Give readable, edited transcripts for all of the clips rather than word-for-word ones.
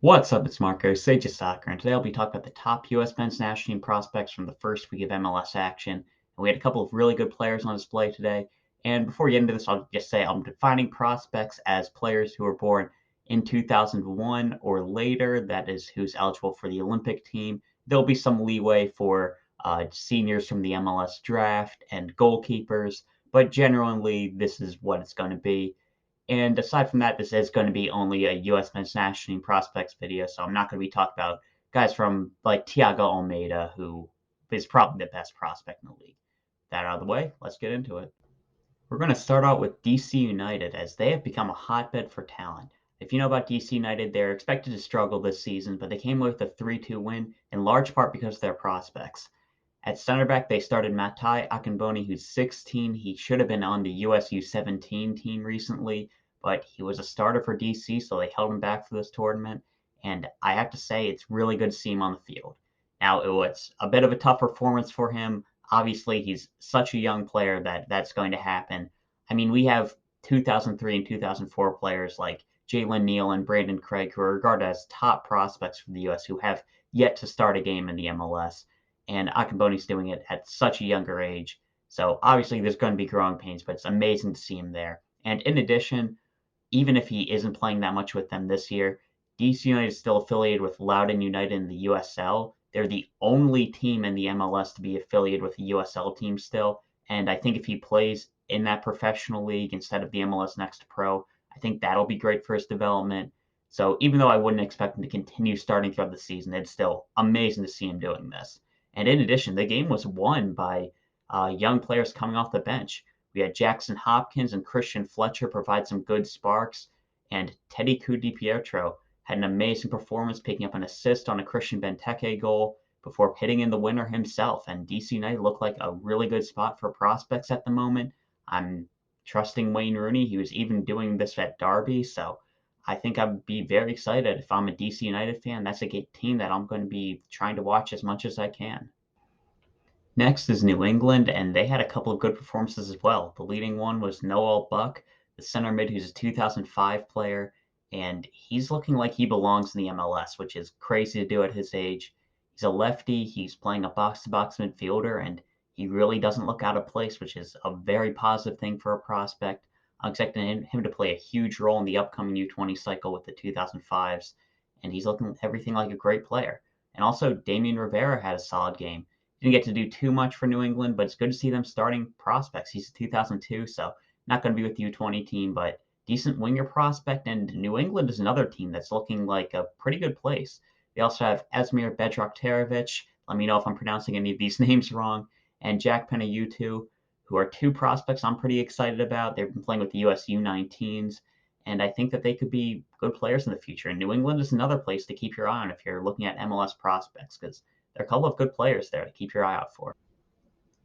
What's up, it's Marco, Sage of Soccer, and today I'll be talking about the top U.S. men's national team prospects from the first week of MLS action. And we had a couple of really good players on display today. And before we get into this, I'll just say I'm defining prospects as players who were born in 2001 or later, that is, who's eligible for the Olympic team. There'll be some leeway for seniors from the MLS draft and goalkeepers, but generally, this is what it's going to be. And aside from that, this is going to be only a U.S. men's national team prospects video, so I'm not going to be talking about guys from like Thiago Almeida, who is probably the best prospect in the league. That out of the way, let's get into it. We're going to start out with DC United, as they have become a hotbed for talent. If you know about DC United, they're expected to struggle this season, but they came away with a 3-2 win, in large part because of their prospects. At center back, they started Matai Akinmboni, who's 16. He should have been on the USU 17 team recently, but he was a starter for DC, so they held him back for this tournament. And I have to say, it's really good to see him on the field. Now, it was a bit of a tough performance for him. Obviously, he's such a young player that that's going to happen. I mean, we have 2003 and 2004 players like Jalen Neal and Brandon Craig, who are regarded as top prospects for the U.S., who have yet to start a game in the MLS, and Akinmboni's doing it at such a younger age. So obviously there's going to be growing pains, but it's amazing to see him there. And in addition, even if he isn't playing that much with them this year, DC United is still affiliated with Loudoun United in the USL. They're the only team in the MLS to be affiliated with the USL team still. And I think if he plays in that professional league instead of the MLS Next Pro, I think that'll be great for his development. So even though I wouldn't expect him to continue starting throughout the season, it's still amazing to see him doing this. And in addition, the game was won by young players coming off the bench. We had Jackson Hopkins and Kristian Fletcher provide some good sparks, and Teddy Ku-Dipietro had an amazing performance, picking up an assist on a Christian Benteke goal before hitting in the winner himself. And DC United looked like a really good spot for prospects at the moment. I'm trusting Wayne Rooney. He was even doing this at Derby, so I think I'd be very excited if I'm a DC United fan. That's a team that I'm going to be trying to watch as much as I can. Next is New England, and they had a couple of good performances as well. The leading one was Noel Buck, the center mid who's a 2005 player, and he's looking like he belongs in the MLS, which is crazy to do at his age. He's a lefty, he's playing a box-to-box midfielder, and he really doesn't look out of place, which is a very positive thing for a prospect. I'm expecting him to play a huge role in the upcoming U20 cycle with the 2005s, and he's looking everything like a great player. And also, Damian Rivera had a solid game. Didn't get to do too much for New England, but it's good to see them starting prospects. He's a 2002, so not going to be with the U20 team, but decent winger prospect. And New England is another team that's looking like a pretty good place. They also have Esmir Bedraktarevic. Let me know if I'm pronouncing any of these names wrong. And Jack Penayutu, who are two prospects I'm pretty excited about. They've been playing with the US U19s, and I think that they could be good players in the future. And New England is another place to keep your eye on if you're looking at MLS prospects, because there are a couple of good players there to keep your eye out for.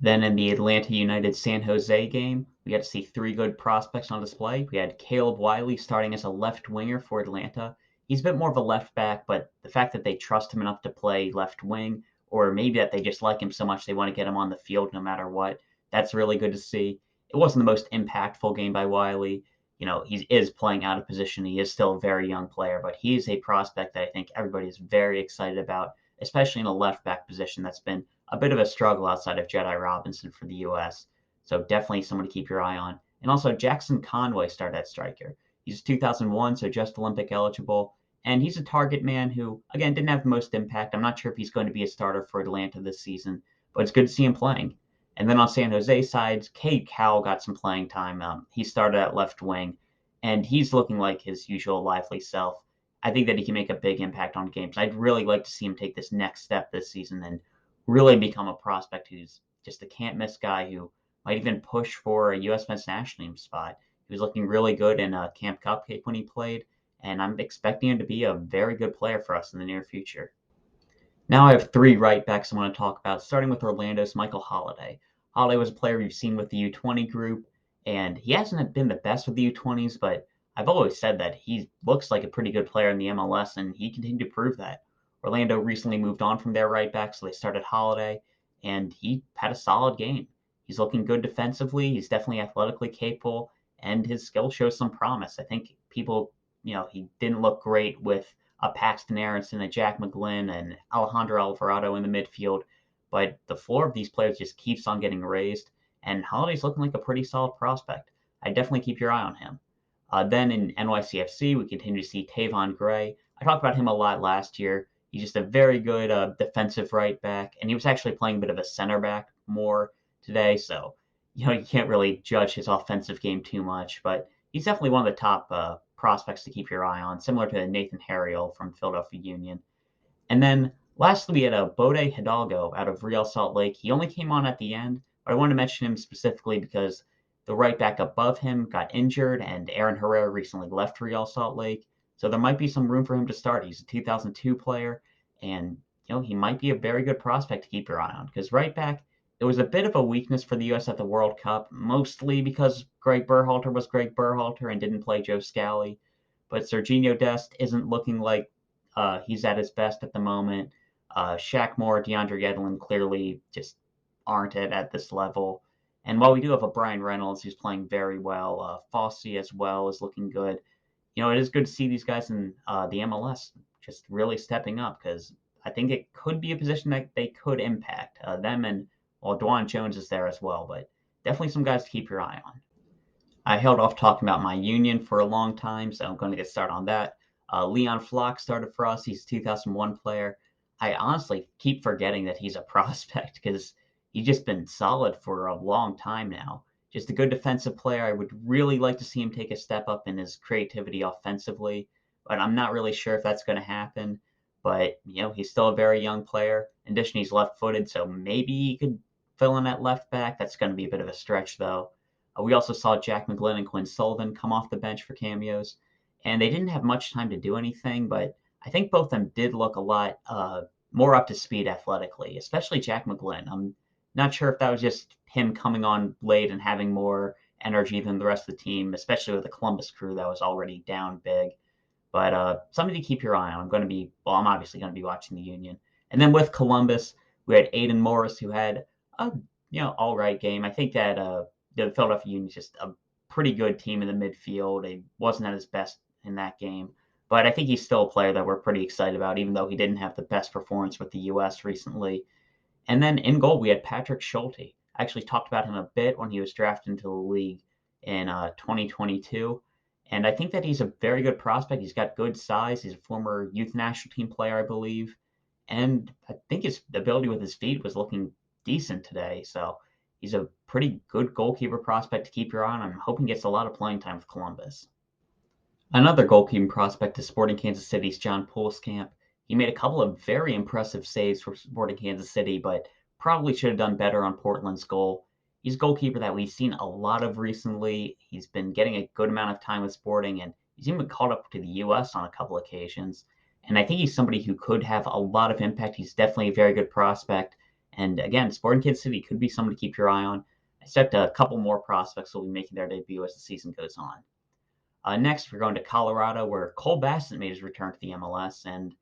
Then in the Atlanta United San Jose game, we got to see three good prospects on display. We had Caleb Wiley starting as a left winger for Atlanta. He's a bit more of a left back, but the fact that they trust him enough to play left wing, or maybe that they just like him so much they want to get him on the field no matter what, that's really good to see. It wasn't the most impactful game by Wiley. You know, he is playing out of position. He is still a very young player, but he is a prospect that I think everybody is very excited about, especially in a left back position that's been a bit of a struggle outside of Jedi Robinson for the U.S. So definitely someone to keep your eye on. And also Jackson Conway started at striker. He's 2001, so just Olympic eligible. And he's a target man who, again, didn't have the most impact. I'm not sure if he's going to be a starter for Atlanta this season, but it's good to see him playing. And then on San Jose side, Cade Cowell got some playing time. He started at left wing, and he's looking like his usual lively self. I think that he can make a big impact on games. I'd really like to see him take this next step this season and really become a prospect who's just a can't miss guy who might even push for a U.S. men's national team spot. He was looking really good in a Camp Cupcake when he played, and I'm expecting him to be a very good player for us in the near future. Now I have three right backs I want to talk about, starting with Orlando's Michael Halliday. Halliday was a player we've seen with the U20 group, and he hasn't been the best with the U20s, but I've always said that he looks like a pretty good player in the MLS, and he continued to prove that. Orlando recently moved on from their right back, so they started Halliday, and he had a solid game. He's looking good defensively. He's definitely athletically capable, and his skill shows some promise. I think people, he didn't look great with a Paxton Aronson, a Jack Mcglynn, and Alejandro Alvarado in the midfield. But the floor of these players just keeps on getting raised, and Halliday's looking like a pretty solid prospect. I'd definitely keep your eye on him. Then in NYCFC, we continue to see Tayvon Gray. I talked about him a lot last year. He's just a very good defensive right back, and he was actually playing a bit of a center back more today, so you can't really judge his offensive game too much, but he's definitely one of the top prospects to keep your eye on, similar to Nathan Harriel from Philadelphia Union. And then lastly, we had a Bode Hidalgo out of Real Salt Lake. He only came on at the end, but I wanted to mention him specifically because the right back above him got injured, and Aaron Herrera recently left Real Salt Lake. So there might be some room for him to start. He's a 2002 player, and he might be a very good prospect to keep your eye on because right back, it was a bit of a weakness for the U.S. at the World Cup, mostly because Greg Berhalter was Greg Berhalter and didn't play Joe Scally. But Serginho Dest isn't looking like he's at his best at the moment. Shaq Moore, DeAndre Yedlin clearly just aren't at this level. And while we do have a Brian Reynolds who's playing very well, Fossey as well is looking good. It is good to see these guys in the MLS just really stepping up because I think it could be a position that they could impact them and Dwan Jones is there as well, but definitely some guys to keep your eye on. I held off talking about my union for a long time, so I'm going to get started on that. Leon Flock started for us. He's a 2001 player. I honestly keep forgetting that he's a prospect because he's just been solid for a long time now. Just a good defensive player. I would really like to see him take a step up in his creativity offensively, but I'm not really sure if that's going to happen. But, he's still a very young player. In addition, he's left-footed, so maybe he could fill in at left back. That's going to be a bit of a stretch, though. We also saw Jack Mcglynn and Quinn Sullivan come off the bench for cameos, and they didn't have much time to do anything, but I think both of them did look a lot more up to speed athletically, especially Jack Mcglynn. I'm not sure if that was just him coming on late and having more energy than the rest of the team, especially with the Columbus crew that was already down big. But something to keep your eye on. I'm obviously going to be watching the Union. And then with Columbus, we had Aidan Morris, who had a all right game. I think that the Philadelphia Union is just a pretty good team in the midfield. He wasn't at his best in that game, but I think he's still a player that we're pretty excited about, even though he didn't have the best performance with the U.S. recently. And then in goal, we had Patrick Shulte. I actually talked about him a bit when he was drafted into the league in 2022. And I think that he's a very good prospect. He's got good size. He's a former youth national team player, I believe. And I think his ability with his feet was looking decent today. So he's a pretty good goalkeeper prospect to keep your eye on. I'm hoping he gets a lot of playing time with Columbus. Another goalkeeping prospect is Sporting Kansas City's John Pulskamp. He made a couple of very impressive saves for Sporting Kansas City, but probably should have done better on Portland's goal. He's a goalkeeper that we've seen a lot of recently. He's been getting a good amount of time with Sporting, and he's even called up to the U.S. on a couple occasions. And I think he's somebody who could have a lot of impact. He's definitely a very good prospect. And again, Sporting Kansas City could be someone to keep your eye on. I expect a couple more prospects will be making their debut as the season goes on. Next, we're going to Colorado, where Cole Bassett made his return to the MLS, and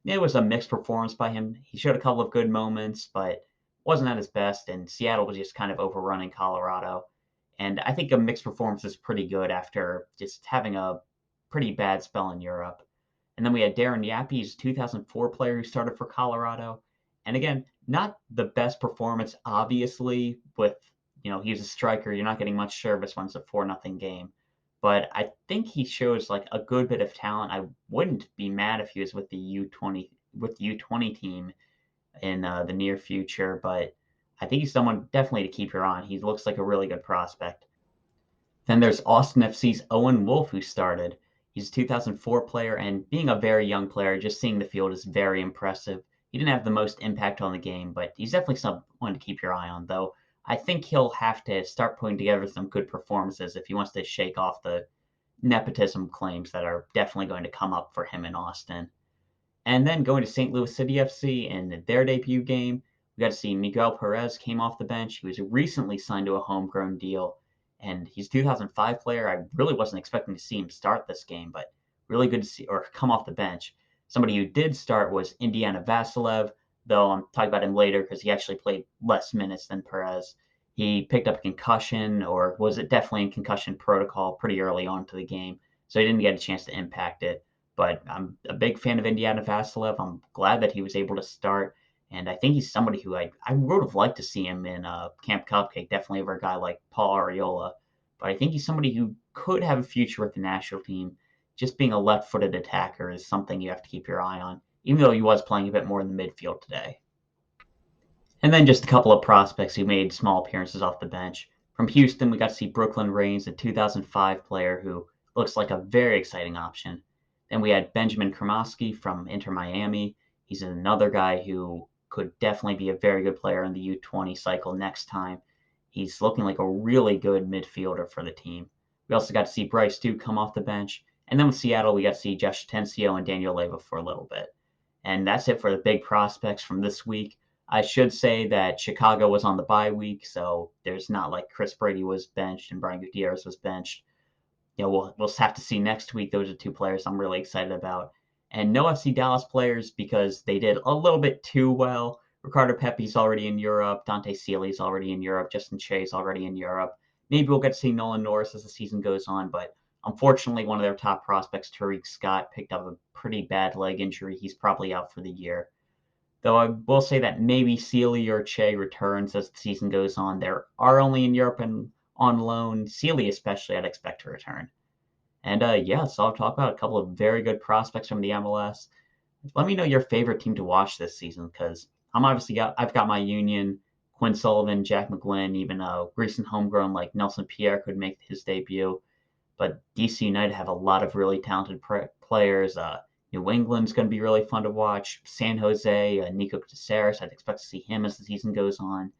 it was a mixed performance by him. He showed a couple of good moments, but wasn't at his best, and Seattle was just kind of overrunning Colorado. And I think a mixed performance is pretty good after just having a pretty bad spell in Europe. And then we had Darren Yapi, he's a 2004 player who started for Colorado. And again, not the best performance, obviously, with, he's a striker. You're not getting much service when it's a 4-0 game. But I think he shows like a good bit of talent. I wouldn't be mad if he was with the U20 team in the near future. But I think he's someone definitely to keep your eye on. He looks like a really good prospect. Then there's Austin FC's Owen Wolff, who started. He's a 2004 player, and being a very young player, just seeing the field is very impressive. He didn't have the most impact on the game, but he's definitely someone to keep your eye on, though. I think he'll have to start putting together some good performances if he wants to shake off the nepotism claims that are definitely going to come up for him in Austin. And then going to St. Louis City FC in their debut game, we got to see Miguel Perez came off the bench. He was recently signed to a homegrown deal, and he's a 2005 player. I really wasn't expecting to see him start this game, but really good to see, or come off the bench. Somebody who did start was Indiana Vasilev, though I'm talking about him later because he actually played less minutes than Perez. He picked up a concussion, or was it definitely in concussion protocol pretty early on to the game, so he didn't get a chance to impact it. But I'm a big fan of Indiana Vassilev. I'm glad that he was able to start. And I think he's somebody who I would have liked to see him in Camp Cupcake, definitely over a guy like Paul Arriola. But I think he's somebody who could have a future with the national team. Just being a left footed attacker is something you have to keep your eye on, even though he was playing a bit more in the midfield today. And then just a couple of prospects who made small appearances off the bench. From Houston, we got to see Brooklyn Raines, a 2005 player who looks like a very exciting option. Then we had Benjamin Kremoski from Inter Miami. He's another guy who could definitely be a very good player in the U20 cycle next time. He's looking like a really good midfielder for the team. We also got to see Bryce Duke come off the bench. And then with Seattle, we got to see Josh Tencio and Daniel Leva for a little bit. And that's it for the big prospects from this week. I should say that Chicago was on the bye week, so there's not like Chris Brady was benched and Brian Gutierrez was benched. We'll have to see next week. Those are two players I'm really excited about. And no FC Dallas players because they did a little bit too well. Ricardo Pepi's already in Europe. Dante Sealy's already in Europe. Justin Shea's already in Europe. Maybe we'll get to see Nolan Norris as the season goes on, but unfortunately, one of their top prospects, Tariq Scott, picked up a pretty bad leg injury. He's probably out for the year. Though I will say that maybe Sealy or Che returns as the season goes on. They are only in Europe and on loan. Sealy especially, I'd expect to return. And yeah, so I'll talk about a couple of very good prospects from the MLS. Let me know your favorite team to watch this season, because I've got my Union, Quinn Sullivan, Jack McGlynn, even a recent homegrown like Nelson Pierre could make his debut. But DC United have a lot of really talented players. New England's going to be really fun to watch. San Jose, Nico Caceres, I'd expect to see him as the season goes on.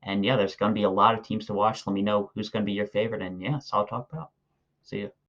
And yeah, there's going to be a lot of teams to watch. Let me know who's going to be your favorite. And yeah, so I'll talk about. See you.